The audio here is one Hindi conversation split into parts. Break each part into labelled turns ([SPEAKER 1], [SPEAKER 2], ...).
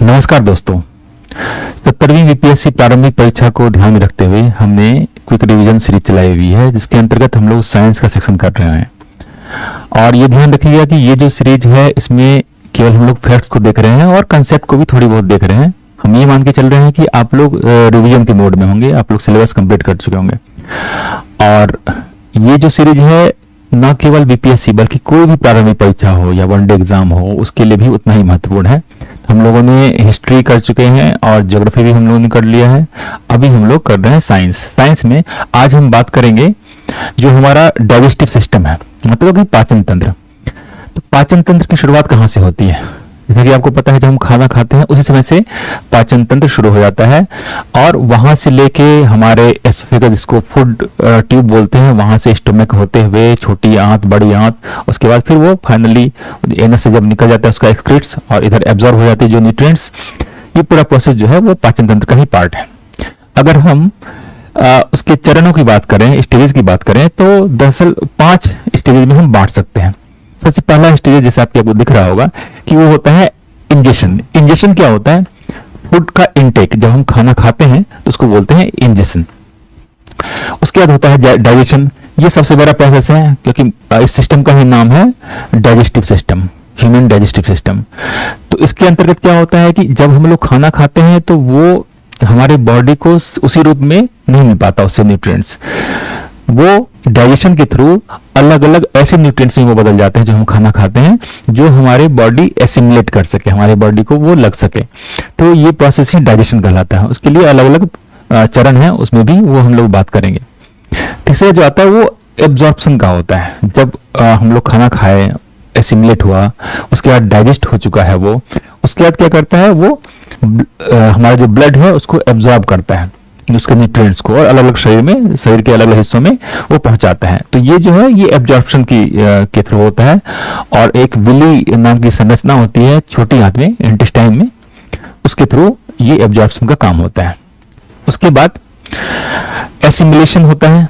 [SPEAKER 1] नमस्कार दोस्तों। 70वीं बीपीएससी प्रारंभिक परीक्षा को ध्यान में रखते हुए हमने क्विक रिवीजन सीरीज चलाई हुई है, जिसके अंतर्गत हम लोग साइंस का सेक्शन कर रहे हैं। और ये ध्यान रखिएगा कि ये जो सीरीज है इसमें केवल हम लोग फैक्ट्स को देख रहे हैं और कंसेप्ट को भी थोड़ी बहुत देख रहे हैं। हम ये मान के चल रहे हैं कि आप लोग रिवीजन के मोड में होंगे, आप लोग सिलेबस कंप्लीट कर चुके होंगे। और ये जो सीरीज है न केवल बीपीएससी बल्कि कोई भी प्रारंभिक परीक्षा हो या वनडे एग्जाम हो, उसके लिए भी उतना ही महत्वपूर्ण है। हम लोगों ने हिस्ट्री कर चुके हैं और ज्योग्राफी भी हम लोगों ने कर लिया है। अभी हम लोग कर रहे हैं साइंस। साइंस में आज हम बात करेंगे जो हमारा डाइजेस्टिव सिस्टम है, मतलब कि पाचन तंत्र। तो पाचन तंत्र की शुरुआत कहाँ से होती है? जैसे कि आपको पता है, जब हम खाना खाते हैं उसी समय से पाचन तंत्र शुरू हो जाता है और वहां से लेके हमारे एसोफेगस, जिसको फूड ट्यूब बोलते हैं, वहां से स्टोमक होते हुए छोटी आंत, बड़ी आंत, उसके बाद फिर वो फाइनली एनस से जब निकल जाता है उसका एक्सक्रीट्स और इधर एब्जॉर्ब हो जाती है जो न्यूट्रिएंट्स। ये पूरा प्रोसेस जो है वो पाचन तंत्र का ही पार्ट है। अगर हम उसके चरणों की बात करें, स्टेजेस की बात करें, तो दरअसल 5 स्टेजेस में हम बांट सकते हैं। सबसे पहला स्टेज जैसे आपको दिख रहा होगा कि वो होता है इंजेशन। इंजेशन क्या होता है? फूड का इनटेक। जब हम खाना खाते हैं तो उसको बोलते हैं इंजेशन। उसके बाद होता है डाइजेशन। ये सबसे बड़ा प्रोसेस है क्योंकि इस सिस्टम का ही नाम है digestive system, human digestive system. तो इसके अंतर्गत क्या होता है कि जब हम लोग खाना खाते हैं तो वो हमारे बॉडी को उसी रूप में नहीं मिल पाता, उससे न्यूट्रिएंट्स। वो डाइजेशन के थ्रू अलग अलग ऐसे न्यूट्रिएंट्स में वो बदल जाते हैं जो हम खाना खाते हैं, जो हमारे बॉडी एसिमुलेट कर सके, हमारे बॉडी को वो लग सके। तो ये प्रोसेस ही डाइजेशन कहलाता है। उसके लिए अलग अलग चरण है, उसमें भी वो हम लोग बात करेंगे। तीसरा जो आता है वो एब्जॉर्प्शन का होता है। जब हम लोग खाना खाए, एसिमुलेट हुआ, उसके बाद डाइजेस्ट हो चुका है वो, उसके बाद क्या करता है वो हमारा जो ब्लड है उसको एब्जॉर्ब करता है, उसके न्यूट्रिएंट्स को, और अलग अलग शरीर के अलग अलग हिस्सों में वो पहुंचाता है। तो ये जो है ये एब्जॉर्प्शन के थ्रू होता है। और एक विली नाम की संरचना होती है छोटी आंत में, इंटेस्टाइन में, उसके थ्रू ये एब्जॉर्प्शन का काम होता है। उसके बाद एसिमिलेशन होता है।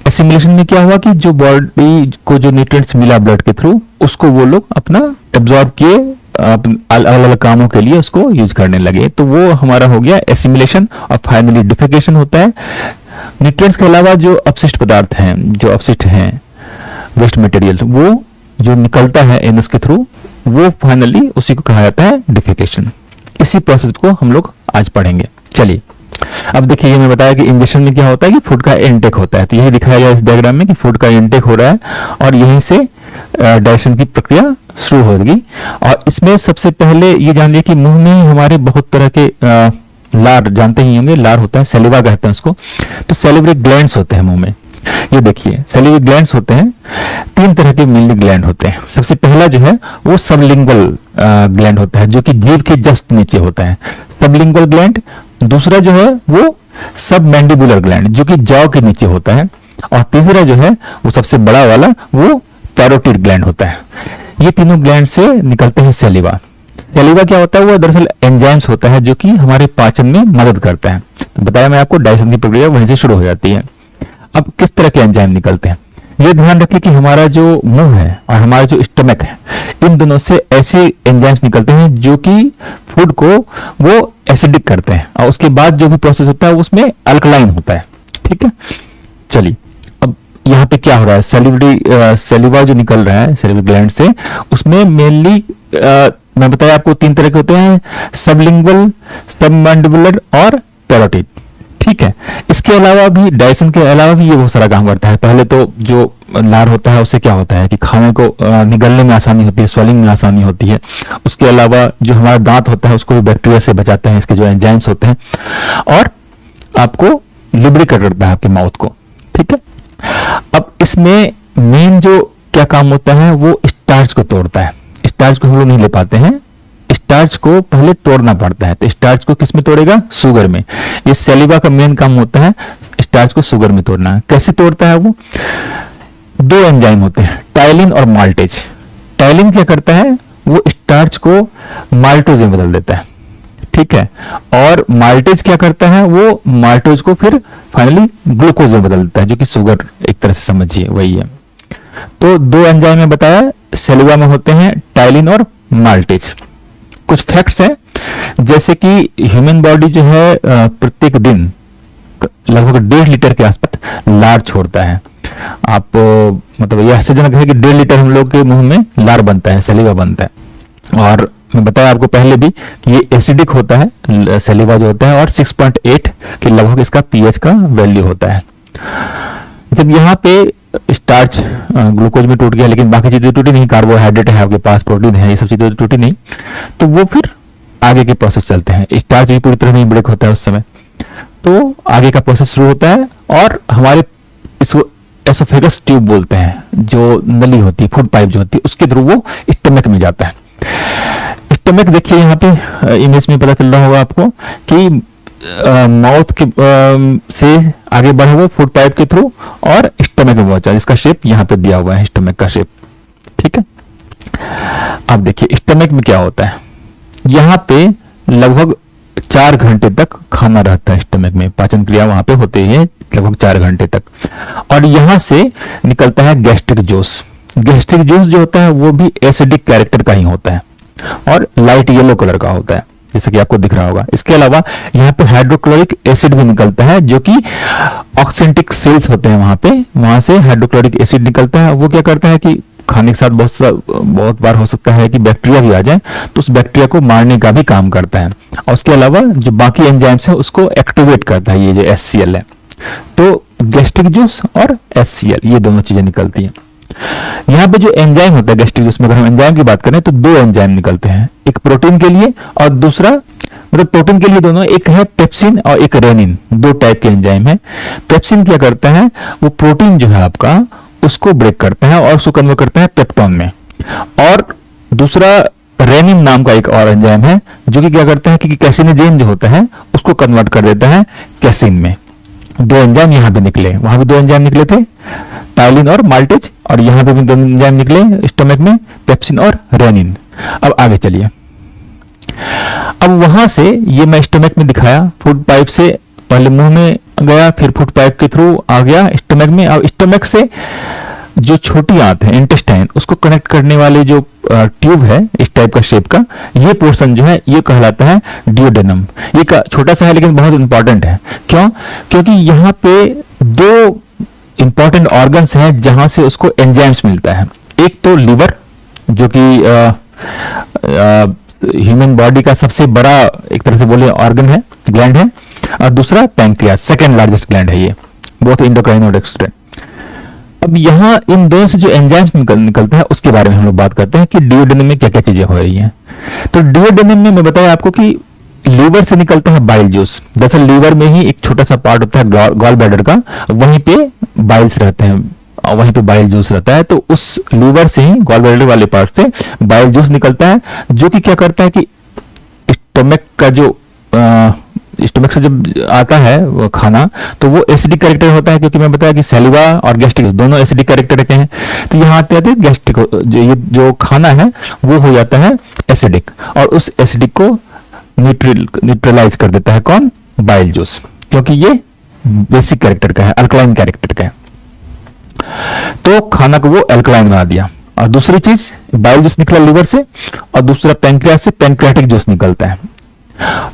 [SPEAKER 1] एसिमिलेशन में क्या हुआ कि जो बॉडी को जो न्यूट्रिएंट्स मिला ब्लड के थ्रू, उसको वो लोग अपना एब्जॉर्ब किए, अलग अलग कामों के लिए उसको यूज करने लगे। तो वो हमारा हो गया एसिमिलेशन। और फाइनली डिफेकेशन होता है। न्यूट्रिएंट्स के अलावा जो अपशिष्ट पदार्थ हैं, जो अपशिष्ट हैं, वेस्ट मटेरियल, वो जो निकलता है एनस के थ्रू, वो फाइनली उसी को कहा जाता है डिफेकेशन। इसी प्रोसेस को हम लोग आज पढ़ेंगे। चलिए अब देखिए, मैं बताया कि इंजेशन में क्या होता है कि फूड का इनटेक होता है। तो यही दिखाया गया इस डायग्राम में कि फूड का इनटेक हो रहा है और यहीं से डाइजेशन की प्रक्रिया शुरू होगी। और इसमें सबसे पहले ये जान लिया कि मुंह में हमारे बहुत तरह के लार, जानते ही होंगे, लार होता है, सैलिवा कहते हैं उसको। तो सैलिवरी ग्लैंड्स होते हैं मुंह में। ये देखिए सैलिवरी ग्लैंड्स होते हैं। 3 तरह के मेनली ग्लैंड होते हैं। सबसे पहला जो है वो सबलिंगुअल ग्लैंड होता है, जो कि जीभ के जस्ट नीचे होता है, सबलिंगुअल ग्लैंड। दूसरा जो है वो सबमैंडिबुलर ग्लैंड, जो कि जॉ के नीचे होता है। और तीसरा जो है वो सबसे बड़ा वाला, वो कैरोटिड ग्लैंड होता है। ये तीनों ग्लैंड से निकलते हैं सैलिवा। सैलिवा क्या होता है? वो दरअसल एंजाइम्स होता है जो कि हमारे पाचन में मदद करता है। तो बताया मैं आपको, डाइजेशन की प्रक्रिया वहीं से शुरू हो जाती है। अब किस तरह के एंजाइम निकलते हैं, ये ध्यान रखिए कि हमारा जो मुंह है और हमारा जो स्टमक है, इन दोनों से ऐसे एंजाइम्स निकलते हैं जो कि फूड को वो एसिडिक करते हैं, और उसके बाद जो भी प्रोसेस होता है उसमें अल्कलाइन होता है। ठीक है, चलिए अब यहाँ पे क्या हो रहा है, सैलिवा जो निकल रहा है सैलिवरी ग्लैंड से, उसमें मेनली मैं बताया आपको 3 तरह के होते हैं, सबलिंगुअल, सबमैंडिबुलर और कैरोटिड। ठीक है, इसके अलावा भी, डाइजेशन के अलावा भी ये बहुत सारा काम करता है। पहले तो जो लार होता है उससे क्या होता है कि खाने को निगलने में आसानी होती है, स्वेलिंग में आसानी होती है। उसके अलावा जो हमारा दांत होता है उसको भी बैक्टीरिया से बचाते हैं, इसके जो एंजाइम्स होते हैं, और आपको लुब्रिकेट करता है आपके माउथ को। ठीक है, अब इसमें मेन जो क्या काम होता है वो स्टार्च को तोड़ता है। स्टार्च को हम लोग नहीं ले पाते हैं, स्टार्च को पहले तोड़ना पड़ता है। तो स्टार्च को किस में तोड़ेगा? शुगर में। ये सैलिवा का मेन काम होता है स्टार्च को शुगर में तोड़ना। कैसे तोड़ता है वो? 2 एंजाइम होते हैं, टाइलिन और माल्टेज। टाइलिन क्या करता है? वो स्टार्च को माल्टोज में बदल देता है। ठीक है, और माल्टेज क्या करता है? वो माल्टोज को फिर फाइनली ग्लूकोज में बदल देता है, जो कि शुगर एक तरह से समझिए वही है। तो 2 एंजाइम में बताया, सैलिवा में होते हैं टाइलिन और माल्टेज। कुछ फैक्ट्स हैं जैसे कि ह्यूमन बॉडी जो है प्रत्येक दिन लगभग 1.5 लीटर के आसपास लार छोड़ता है। आप मतलब यह आश्चर्यजनक है कि 1.5 लीटर हम लोग के मुंह में लार बनता है, सलीवा बनता है। और मैं बताया आपको पहले भी कि ये एसिडिक होता है सलीवा जो होता है, और 6.8 के लगभग इसका पीएच का वैल्यू होता है। जब यहाँ पे स्टार्च ग्लूकोज में टूट गया, लेकिन बाकी चीजें टूटी नहीं, कार्बोहाइड्रेट है आपके पास, प्रोटीन है, ये सब चीजें टूटी नहीं, तो वो फिर आगे के प्रोसेस चलते हैं। स्टार्च भी पूरी तरह नहीं ब्रेक होता है उस समय, तो आगे का प्रोसेस शुरू होता है। और हमारे इसको एसोफेगस ट्यूब बोलते हैं, जो नली होती है, फूड पाइप जो होती है, उसके थ्रू वो स्टमक में जाता है। स्टमक देखिए यहाँ पे इमेज में पता चल रहा होगा आपको कि माउथ के से आगे बढ़ा हुआ फूड पाइप के थ्रू और स्टमक में पहुंचा, जिसका शेप यहाँ पे दिया हुआ है, स्टमक का शेप। ठीक है, अब देखिए स्टमक में क्या होता है। यहाँ पे लगभग 4 घंटे तक खाना रहता है स्टमक में, पाचन क्रिया वहां पे होती है लगभग 4 घंटे तक। और यहाँ से निकलता है गैस्ट्रिक जूस। गैस्ट्रिक जूस जो होता है वो भी एसिडिक कैरेक्टर का ही होता है और लाइट येलो कलर का होता है, जैसे कि आपको दिख रहा होगा। इसके अलावा यहाँ पे हाइड्रोक्लोरिक एसिड भी निकलता है, जो कि ऑक्सेंटिक सेल्स होते हैं वहां पे, वहां से हाइड्रोक्लोरिक एसिड निकलता है। वो क्या करता है कि खाने के साथ बहुत बार हो सकता है कि बैक्टीरिया भी आ जाए, तो उस बैक्टीरिया को मारने का भी काम करता है। और उसके अलावा जो बाकी एंजाइम्स है उसको एक्टिवेट करता है, ये जो HCl है। तो गैस्ट्रिक जूस और HCl ये दोनों चीजें निकलती हैं। यहाँ पे जो एंजाइम होता है गैस्ट्रिक जूस में, अगर हम एंजाइम की बात करें तो 2 एंजाइम निकलते हैं, एक प्रोटीन के लिए और दूसरा, मतलब प्रोटीन के लिए दोनों, एक है पेप्सिन और एक रेनिन, 2 टाइप के एंजाइम है। पेप्सिन क्या करता है, वो प्रोटीन जो है आपका उसको ब्रेक करता है और उसको कन्वर्ट करता है पेप्टोन में। और दूसरा रेनिन नाम का एक और एंजाइम है, जो कि क्या करता है कि कैसिनोजेन जो होता है उसको कन्वर्ट कर देता है कैसिन में। 2 एंजाइम यहाँ पे निकले, वहां भी 2 एंजाइम निकले थे, टाइलिन और माल्टेज, और यहाँ पे भी 2 एंजाइम निकले स्टमक में, पेप्सिन और रेनिन। अब आगे चलिए, अब वहां से ये मैं स्टमक में दिखाया, फूड पाइप से पहले मुंह में गया, फिर फूड पाइप के थ्रू आ गया स्टमक में। अब स्टमक से जो छोटी आंत है इंटेस्टाइन, उसको कनेक्ट करने वाले जो ट्यूब है इस टाइप का शेप का, ये पोर्शन जो है ये कहलाता है डियोडेनम। ये छोटा सा है लेकिन बहुत इंपॉर्टेंट है। क्यों? क्योंकि यहाँ पे 2 इंपॉर्टेंट ऑर्गन्स हैं जहां से उसको एंजाइम्स मिलता है। एक तो लीवर, जो कि ह्यूमन बॉडी का सबसे बड़ा एक तरह से बोले ऑर्गन है, ग्लैंड है, और दूसरा पैंक्रियास, सेकंड लार्जेस्ट ग्लैंड है ये, बोथ इंडोक्राइन और एक्सोक्राइन। अब यहाँ इन दोनों से जो एंजाइम्स निकलते हैं उसके बारे में हम लोग बात करते हैं कि डियोडेनम में क्या क्या चीजें हो रही हैं। तो डियोडेनम में मैं बताया आपको कि लीवर से निकलता है बाइल जूस। दरअसल लीवर में ही एक छोटा सा पार्ट होता है गॉल ब्लैडर का, वहीं पे बाइल्स रहते हैं और वहीं पे बाइल जूस रहता है। तो उस लीवर से ही, गॉल ब्लैडर वाले पार्ट से बाइल जूस निकलता है, जो कि क्या करता है कि स्टमक का जो स्टमक से जब आता है वो खाना, तो वो एसिडिक कैरेक्टर होता है, क्योंकि मैं बताया कि सैलिवा और गैस्ट्रिक दोनों एसिडिक कैरेक्टर के हैं। तो यहाँ आते आते गैस्ट्रिक जो खाना है वो हो जाता है एसिडिक, और उस एसिडिक को न्यूट्रलाइज कर देता है कौन? बाइल जूस, क्योंकि ये बेसिक कैरेक्टर का है, अल्कलाइन कैरेक्टर का है। तो खाना को वो अल्कलाइन बना दिया। और दूसरी चीज, बाइल जूस निकला लीवर से, और दूसरा पैंक्रियास से पैंक्रियाटिक जूस निकलता है।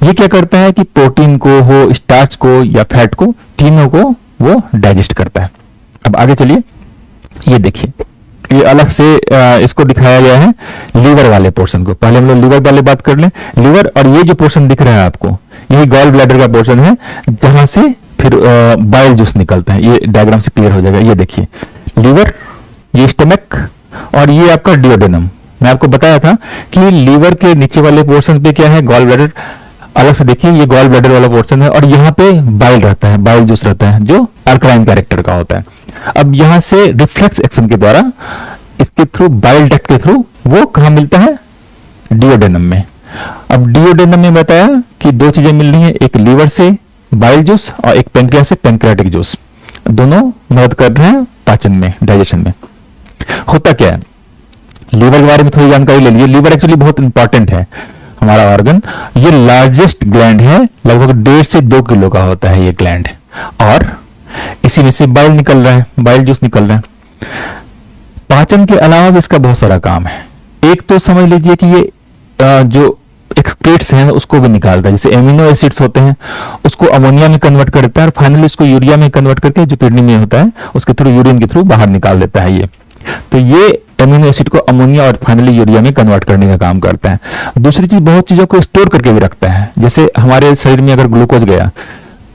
[SPEAKER 1] ये क्या करता है कि प्रोटीन को हो, स्टार्च को या फैट को, तीनों को वो डाइजेस्ट करता है। अब आगे चलिए, ये देखिए, ये अलग से इसको दिखाया गया है लीवर वाले पोर्शन को। पहले हम लोग लीवर वाले बात कर लें। लीवर, और ये जो पोर्शन दिख रहा है आपको, ये गॉल ब्लैडर का पोर्शन है, जहां से फिर बाइल जूस निकलता है। ये डायग्राम से क्लियर हो जाएगा। ये देखिए, लीवर, ये स्टमक, और ये आपका डियोडेनम। मैं आपको बताया था कि लीवर के नीचे वाले पोर्शन पे क्या है? Gall bladder. अलग से देखिए, ये गॉल ब्लैडर वाला पोर्शन है, और यहाँ पे बाइल रहता है, बाइल जूस रहता है, जो अल्कलाइन कैरेक्टर का होता है। अब यहाँ से रिफ्लेक्स एक्शन के द्वारा, इसके थ्रू, बाइल डक्ट के थ्रू, वो कहाँ मिलता है? डियोडेनम में। अब डियोडेनम में बताया कि 2 चीजें मिल रही है, एक लीवर से बाइल जूस और एक पैंक्रियास से पैंक्रियाटिक जूस। दोनों मदद कर रहे हैं पाचन में, डाइजेशन में। होता क्या है, लीवर के बारे में थोड़ी जानकारी ले लीजिए। लीवर एक्चुअली बहुत इंपॉर्टेंट है हमारा ऑर्गन। ये लार्जेस्ट ग्लैंड है, लगभग 1.5 से 2 किलो का होता है ये ग्लैंड, और इसी में से बाइल निकल रहा है, बाइल जूस निकल रहा है। पाचन के अलावा भी इसका बहुत सारा काम है। एक तो समझ लीजिए कि ये जो एक्सक्रीट्स हैं उसको भी निकालता है, जैसे एमिनो एसिड्स होते हैं उसको अमोनिया में कन्वर्ट करता है और फाइनली उसको यूरिया में कन्वर्ट करके जो किडनी में होता है उसके थ्रू, यूरिन के थ्रू बाहर निकाल देता है ये। तो ये एमिनो एसिड को अमोनिया और फाइनली यूरिया में कन्वर्ट करने का काम करता है। दूसरी चीज, बहुत चीजों को स्टोर करके भी रखता है, जैसे हमारे शरीर में अगर ग्लूकोज गया,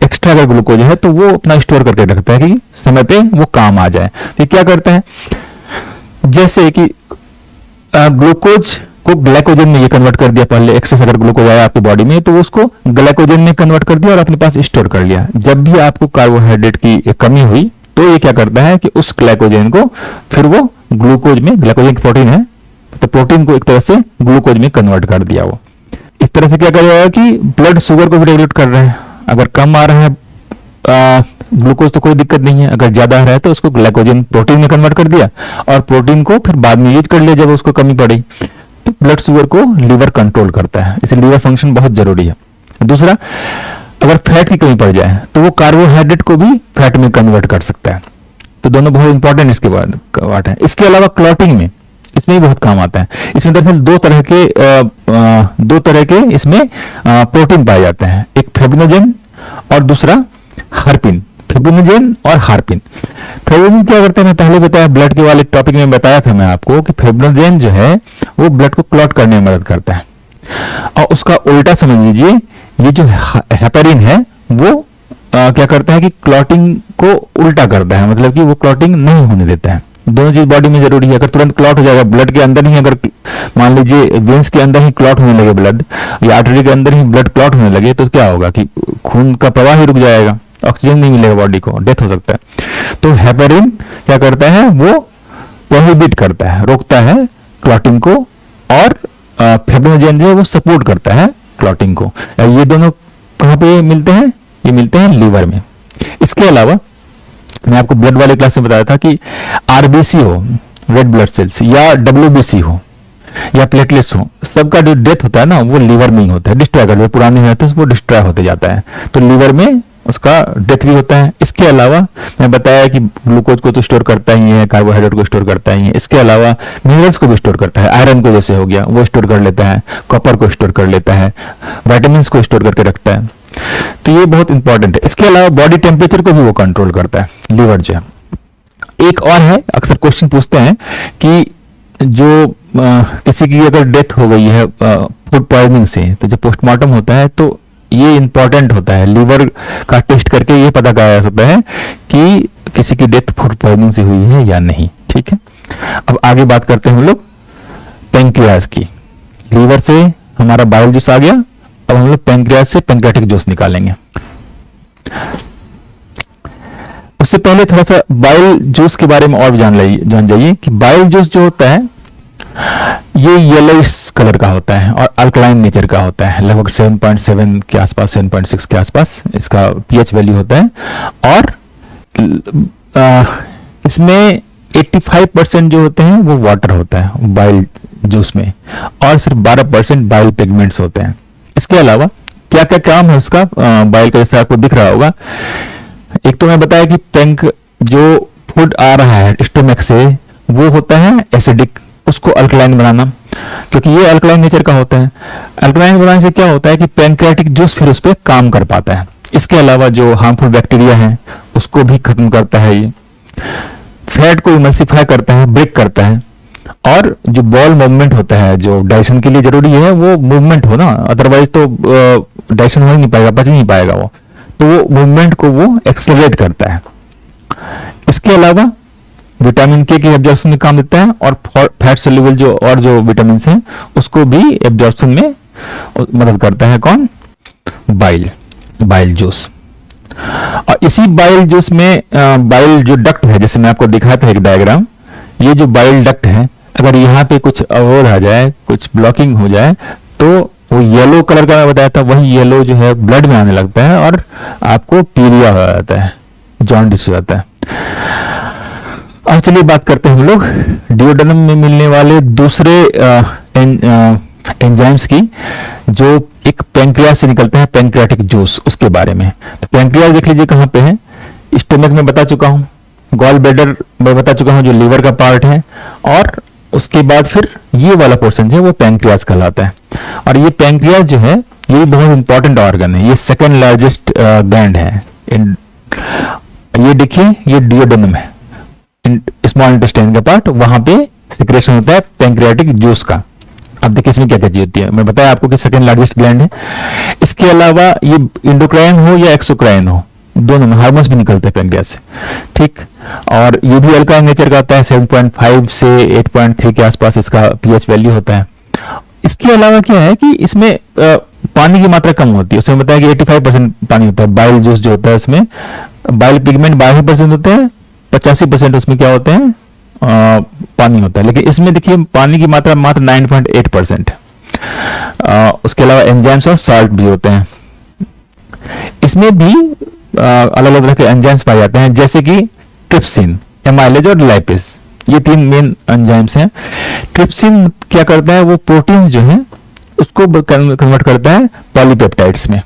[SPEAKER 1] एक्स्ट्रा अगर ग्लूकोज है तो वो अपना स्टोर करके रखता है कि समय पे वो काम आ जाए। तो क्या करता है, जैसे कि ग्लूकोज को ग्लाइकोजन में ये कन्वर्ट कर दिया, पहले एक्सेस अगर ग्लूकोज आया आपकी बॉडी में तो उसको ग्लाइकोजन में कन्वर्ट कर दिया और अपने पास स्टोर कर लिया। जब भी आपको कार्बोहाइड्रेट की कमी हुई तो ये क्या करता है कि उस ग्लाइकोजन को फिर वो ग्लूकोज में, ग्लाइकोजन की प्रोटीन है तो प्रोटीन को एक तरह से ग्लूकोज में कन्वर्ट कर दिया। वो इस तरह से क्या करेगा कि ब्लड शुगर को भी रेगुलेट कर रहा है। अगर कम आ रहा है ग्लूकोज तो कोई दिक्कत नहीं है, अगर ज्यादा आ रहा है तो उसको ग्लाइकोजन प्रोटीन में कन्वर्ट कर दिया और प्रोटीन को फिर बाद में यूज कर लिया जब उसको कमी पड़ी। तो ब्लड शुगर को लीवर कंट्रोल करता है, इसलिए लीवर फंक्शन बहुत जरूरी है। दूसरा, अगर फैट की कमी पड़ जाए तो वो कार्बोहाइड्रेट को भी फैट में कन्वर्ट कर सकता है। तो दोनों बहुत इंपॉर्टेंट इसके पार्ट है। इसके अलावा क्लॉटिंग में, इसमें भी बहुत काम आता है। इसमें दरअसल दो तरह के इसमें प्रोटीन पाए जाते हैं, एक फिब्रिनोजेन और दूसरा हार्पिन। फिब्रिनोजेन और हार्पिन। फिब्रिनोजेन क्या करते हैं, मैं पहले बताया, ब्लड के वाले टॉपिक में बताया था मैं आपको कि फिब्रिनोजेन जो है वो ब्लड को क्लॉट करने में मदद करता है। और उसका उल्टा समझ लीजिए, ये जो हेपेरिन है वो क्या करता है कि क्लॉटिंग को उल्टा करता है, मतलब कि वो क्लॉटिंग नहीं होने देता है। दोनों चीज बॉडी में जरूरी है। अगर तुरंत क्लॉट हो जाएगा ब्लड के अंदर ही, अगर मान लीजिए वेंस के अंदर ही क्लॉट होने लगे ब्लड, या आर्टरी के अंदर ही ब्लड क्लॉट होने लगे, तो क्या होगा कि खून का प्रवाह ही रुक जाएगा, ऑक्सीजन नहीं मिलेगा बॉडी को, डेथ हो सकता है। तो हेपेरिन क्या करता है, वो प्रोहिबिट करता है, रोकता है क्लॉटिंग को, और फिब्रिनोजेन जो है वो सपोर्ट करता है क्लॉटिंग को। ये दोनों कहाँ पे मिलते हैं, ये मिलते हैं लीवर में। इसके अलावा मैं आपको ब्लड वाले क्लास में बताया था कि आरबीसी हो, रेड ब्लड सेल्स, या डब्ल्यूबीसी हो, या प्लेटलेट्स हो, सबका जो डेथ होता है ना वो लीवर में ही होता है, डिस्ट्रॉय कर, पुराने रहते हैं वो डिस्ट्रॉय होते जाता है, तो लीवर में उसका डेथ भी होता है। इसके अलावा मैं बताया कि ग्लूकोज को तो स्टोर करता ही है, कार्बोहाइड्रेट को स्टोर करता ही है, इसके अलावा मिनरल्स को भी स्टोर करता है, आयरन को जैसे हो गया वो स्टोर कर लेता है, कॉपर को स्टोर कर लेता है, विटामिन्स को स्टोर करके रखता है। तो ये बहुत इंपॉर्टेंट है। इसके अलावा बॉडी टेम्परेचर को भी वो कंट्रोल करता है लीवर जो है। एक और है, अक्सर क्वेश्चन पूछते हैं कि जो किसी की अगर डेथ हो गई है फूड पॉइजनिंग से, तो जब पोस्टमार्टम होता है तो ये इंपॉर्टेंट होता है, लीवर का टेस्ट करके ये पता करा जा सकता है कि किसी की डेथ फूड पॉइजनिंग से हुई है या नहीं। ठीक है, अब आगे बात करते हैं हम लोग पेंक्रियाज की। लीवर से हमारा बाइल जूस आ गया, अब हम लोग पेंक्रियाज से पेंक्रियाटिक जूस निकालेंगे। उससे पहले थोड़ा सा बाइल जूस के बारे में और जान जाइए कि बाइल जूस जो होता है ये येलोइश कलर का होता है और अल्कलाइन नेचर का होता है, लगभग 7.7 के आसपास, 7.6 के आसपास इसका पीएच वैल्यू होता है। और इसमें 85% जो होते हैं वो वाटर होता है बाइल जूस में, और सिर्फ 12% बाइल पिगमेंट्स होते हैं। इसके अलावा क्या क्या काम है उसका बाइल का, जैसे आपको दिख रहा होगा, एक तो मैं बताया कि जो फूड आ रहा है स्टोमक से वो होता है एसिडिक, उसको अल्कलाइन बनाना, क्योंकि ये अल्कलाइन नेचर का होता है। अल्कलाइन बनाने से क्या होता है कि पेंक्रियाटिक जूस फिर उस पर काम कर पाता है। इसके अलावा जो हार्मफुल बैक्टीरिया है उसको भी खत्म करता है, ये फैट को इमल्सिफाई करता है, ब्रेक करता है, और जो बॉल मूवमेंट होता है जो डाइजेशन के लिए जरूरी है वो मूवमेंट हो ना, अदरवाइज तो डाइजेशन हो ही नहीं पाएगा, पच नहीं पाएगा वो, तो वो मूवमेंट को वो एक्सेलरेट करता है। इसके अलावा विटामिन के एब्जॉर्प्शन में काम देता है, और फैट सोल्यूबल जो विटामिन हैं उसको भी एब्जॉर्प्शन में मदद करता है। कौन? Bile juice. और इसी बाइल जूस में बाइल जो डक्ट है, जैसे मैं आपको दिखाया था एक डायग्राम, ये जो बाइल डक्ट है अगर यहाँ पे कुछ अवरोध आ जाए, कुछ ब्लॉकिंग हो जाए, तो वो येलो कलर का मैं बताया था, वही येलो जो है ब्लड में आने लगता है और आपको पीलिया हो जाता है, जॉन्डिस हो जाता है। अब चलिए बात करते हैं हम लोग डिओडेनम में मिलने वाले दूसरे एंजाइम्स की, जो एक पेंक्रियाज से निकलता है, पेंक्रियाटिक जूस, उसके बारे में। तो पेंक्रियाज देख लीजिए कहाँ पे है, स्टोमक में बता चुका हूँ, गॉल ब्लैडर में बता चुका हूँ जो लीवर का पार्ट है, और उसके बाद फिर ये वाला पोर्शन जो है वो पेंक्रियाज कहलाता है। और ये पैंक्रियास जो है ये भी बहुत इंपॉर्टेंट ऑर्गन है, ये सेकंड लार्जेस्ट ग्लैंड है। ये देखिए ये डिओडेनम है, स्मॉल इंटेस्टाइन का पार्ट, वहां पे सिक्रेशन होता है पैंक्रियाटिक जूस का। अब देखिए इसमें क्या क्या चीज होती है, मैं बताया आपको कि सेकंड लार्जेस्ट ग्लैंड है। इसके अलावा ये इंडोक्राइन हो या एक्सोक्राइन हो, दोनों में हार्मोन्स भी निकलते हैं पैंक्रियास से, ठीक। और ये भी अल्कालाइन नेचर का होता है, 7.5 से 8.3 के आसपास इसका पीएच वैल्यू होता है। इसके अलावा क्या है कि इसमें पानी की मात्रा कम होती है, उसमें बताया कि 85% पानी होता है। बाइल जूस जो होता है उसमें बाइल पिगमेंट 22% होते हैं, 85% उसमें क्या होते हैं पानी होता है। लेकिन इसमें देखिए पानी की मात्रा मात्र 9.8%। उसके अलावा एंजाइम्स और साल्ट भी होते हैं। इसमें भी अलग अलग तरह के एंजाइम्स पाए जाते हैं, जैसे कि ट्रिप्सिन, एमाइलेज और लाइपेज, ये 3 मेन एंजाइम्स हैं। ट्रिप्सिन क्या करता है, वो प्रोटीन जो है उसको कन्वर्ट करता है पॉलीपेप्टाइड्स में,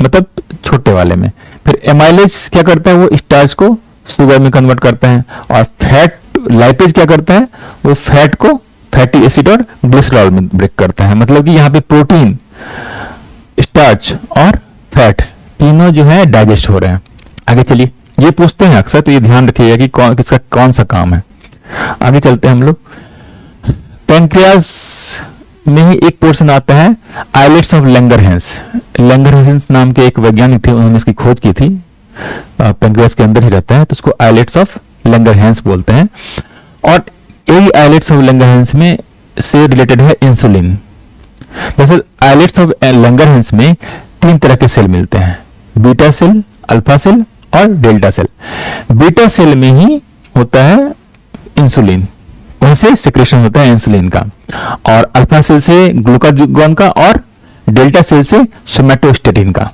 [SPEAKER 1] मतलब छोटे वाले में। फिर एमाइलेज क्या करता है, वो स्टार्च को शुगर में कन्वर्ट करता है। और फैट लाइपेज क्या करता है, वो फैट को फैटी एसिड और ग्लिसरॉल में ब्रेक करता है। मतलब कि यहाँ पे प्रोटीन, स्टार्च और फैट तीनों जो है डाइजेस्ट हो रहे हैं। आगे चलिए, ये पूछते हैं अक्सर, तो ये ध्यान रखिएगा कि किसका कौन सा काम है। आगे चलते हैं हम लोग। पैंक्रियास में ही एक पोर्शन आता है आइलेट्स ऑफ लैंगरहैंस। लैंगरहैंस नाम के एक वैज्ञानिक थे, उन्होंने इसकी खोज की थी। पैंक्रियास के अंदर ही रहता है, तो उसको आइलेट्स ऑफ लैंगरहैंस बोलते हैं। और यही आइलेट्स ऑफ लैंगरहैंस में से रिलेटेड है इंसुलिन। दरअसल आइलेट्स ऑफ लैंगरहैंस में 3 तरह के सेल मिलते हैं, बीटा सेल, अल्फा सेल और डेल्टा सेल। बीटा सेल में ही होता है इंसुलिन, वहीं से सिक्रेशन होता है इंसुलिन का। और अल्फा सेल से ग्लूकागॉन का और डेल्टा सेल से सोमैटोस्टेटिन का।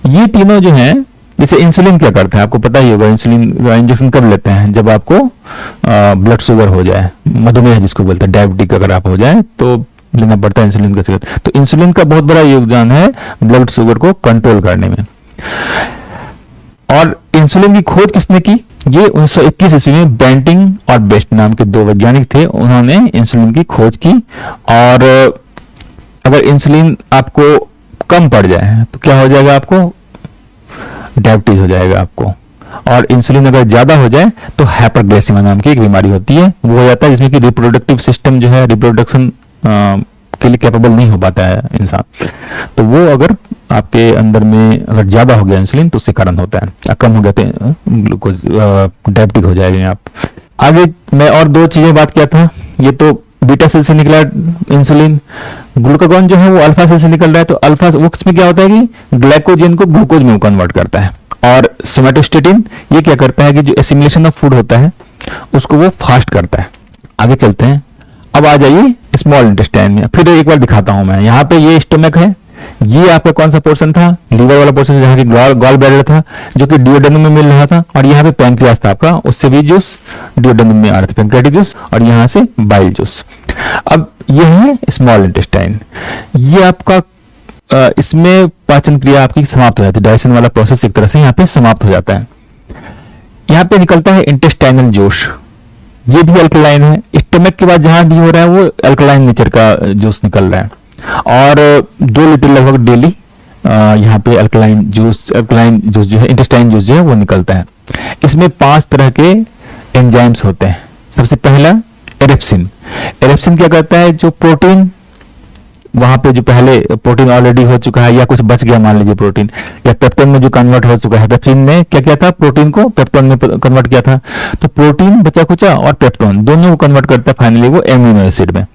[SPEAKER 1] ये तीनों जो हैं, जैसे इंसुलिन क्या करता है आपको पता ही होगा, इंसुलिन का इंजेक्शन कब लेते हैं, जब आपको ब्लड शुगर हो जाए, मधुमेह जिसको बोलते हैं, डायबिटिक अगर आप हो जाए तो लेना पड़ता है इंसुलिन का। तो इंसुलिन का बहुत बड़ा योगदान है ब्लड शुगर को कंट्रोल करने में। और इंसुलिन की खोज किसने की, ये 1921 ईस्वी में बेंटिंग और बेस्ट नाम के 2 वैज्ञानिक थे, उन्होंने इंसुलिन की खोज की। और अगर इंसुलिन आपको कम पड़ जाए तो क्या हो जाएगा, आपको डायबिटीज हो जाएगा आपको। और इंसुलिन अगर ज्यादा हो जाए तो हाइपरग्लाइसेमिया नाम की एक बीमारी होती है, वो हो जाता है जिसमें कि रिप्रोडक्टिव सिस्टम जो है, रिप्रोडक्शन के लिए कैपेबल नहीं हो पाता है इंसान। तो वो अगर आपके अंदर में अगर ज्यादा हो गया इंसुलिन तो उसके कारण होता है, कम हो गया तो ग्लूकोज डायबिटिक हो जाएंगे आप। आगे मैं और 2 चीजें बात किया था, ये तो बीटा सेल से निकला इंसुलिन। ग्लूकागॉन जो है वो अल्फा सेल से निकल रहा है, तो अल्फा वो किसमें क्या होता है कि ग्लाइकोजन को ग्लूकोज में कन्वर्ट करता है। और सोमैटोस्टेटिन ये क्या करता है कि जो एसिमिलेशन ऑफ फूड होता है उसको वो फास्ट करता है। आगे चलते हैं, अब आ जाइए स्मॉल इंटेस्टाइन में। फिर एक बार दिखाता हूं मैं, यहाँ पे ये स्टमक है, ये आपका कौन सा पोर्शन था, लीवर वाला पोर्शन, जहाँ की गॉल ब्लैडर था जो कि डिओडेनम में मिल रहा था। और यहाँ पे पैंक्रियास था आपका, उससे भी जूस डिओडेनम में आ रहा था, पैंक्रियाटिक जूस, और यहाँ से बाइल जूस। अब ये है स्मॉल इंटेस्टाइन, ये आपका इसमें पाचन क्रिया आपकी समाप्त हो जाती है, डाइजेशन वाला प्रोसेस एक तरह से यहाँ पे समाप्त हो जाता है। यहाँ पे निकलता है इंटेस्टाइनल जूस, ये भी अल्कलाइन है। स्टमक के बाद जहां भी हो रहा है वो अल्कलाइन नेचर का जूस निकल रहा है। और 2 लीटर लगभग डेली यहाँ पे अल्कलाइन जूस जो है, इंटेस्टाइन जूस जो है वो निकलता है। इसमें 5 तरह के एंजाइम्स होते हैं। सबसे पहला एरेप्सिन। एरेप्सिन क्या करता है, जो प्रोटीन वहां पे जो पहले प्रोटीन ऑलरेडी हो चुका है या कुछ बच गया मान लीजिए प्रोटीन, या पेप्टोन में जो कन्वर्ट हो चुका है, पेप्सिन ने क्या किया था, प्रोटीन को पेप्टोन में कन्वर्ट किया था। तो प्रोटीन बचा कुचा और पेप्टोन दोनों को कन्वर्ट करता है फाइनली वो एमिनो एसिड में।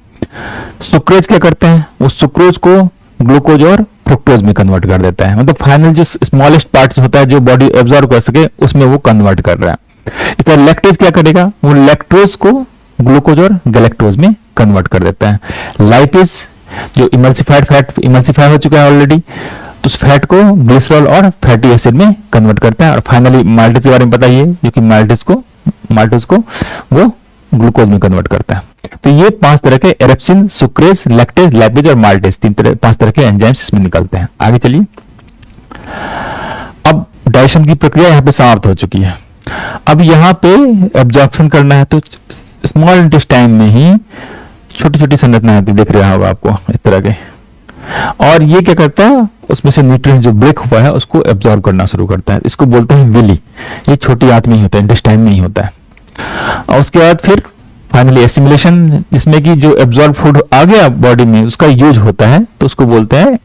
[SPEAKER 1] सुक्रेज क्या करते हैं, वो सुक्रोज को ग्लूकोज और फ्रुक्टोज में कन्वर्ट कर देता है। मतलब फाइनल जो स्मॉलेस्ट पार्ट होता है जो बॉडी एब्जॉर्ब कर सके उसमें वो कन्वर्ट कर रहा है। इस तरह लैक्टेज क्या करेगा, वो लैक्टोज को ग्लूकोज और गैलेक्टोज में कन्वर्ट कर देता है। लाइपेज जो इमल्सिफाइड फैट इमल्सिफाई हो चुका है ऑलरेडी, तो उस फैट को ग्लिसरॉल और फैटी एसिड में कन्वर्ट करता है। और फाइनली माल्टेज के बारे में बताइए, जो कि माल्टेज को वो ग्लूकोज में कन्वर्ट करता है। तो ये 5 तरह के एरेप्सिन, सुक्रेज, लैक्टेज, लाइपेज और माल्टेज 5 तरह के एंजाइम्स इसमें निकलते हैं। आगे चलिए, अब डाइजेशन की प्रक्रिया यहाँ पे समाप्त हो चुकी है। अब यहाँ पे एब्जॉर्प्शन करना है, तो स्मॉल इंटेस्टाइन में ही छोटी छोटी संरचनाएं आती दिख रहा होगा आपको इस तरह के, और ये क्या करता है, उसमें से न्यूट्रिएंट्स जो ब्रेक हुआ है उसको एब्जॉर्ब करना शुरू करता है। इसको बोलते हैं विली। ये छोटी आंत में ही होता है, इंटेस्टाइन में ही होता है। और उसके बाद फिर फाइनली एसिमिलेशन, जिसमें कि जो एब्जॉर्ब फूड आ गया बॉडी में उसका यूज होता है, तो उसको बोलते हैं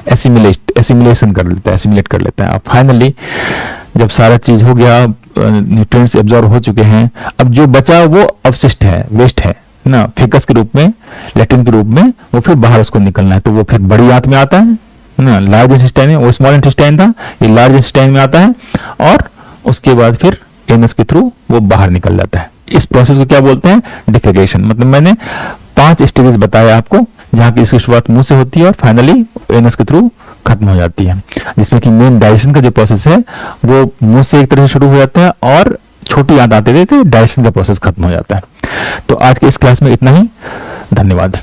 [SPEAKER 1] एसिमिलेशन कर लेता है, एसिमिलेट कर लेता है। अब फाइनली जब सारा चीज हो गया, न्यूट्रिएंट्स एब्जॉर्ब हो चुके हैं, अब जो बचा वो अवशिष्ट है, वेस्ट है ना, फेकस के रूप में, लेटिन के रूप में, वो फिर बाहर उसको निकलना है। तो वो फिर बड़ी आंत में आता है ना, लार्ज इंटेस्टाइन में, वो स्मॉल इंटेस्टाइन था, ये लार्ज इंटेस्टाइन में आता है, और उसके बाद फिर एनस के थ्रू वो बाहर निकल जाता है। इस प्रोसेस को क्या बोलते हैं, डिफेकेशन। मतलब मैंने 5 स्टेजेस बताया आपको, जहाँ की इसकी शुरुआत मुंह से होती है और फाइनली एनस के थ्रू खत्म हो जाती है, जिसमें कि मेन डाइजेशन का जो प्रोसेस है वो मुंह से एक तरह से शुरू हो जाता है और छोटी आंत आते रहते डाइजेशन का प्रोसेस खत्म हो जाता है। तो आज के इस क्लास में इतना ही, धन्यवाद।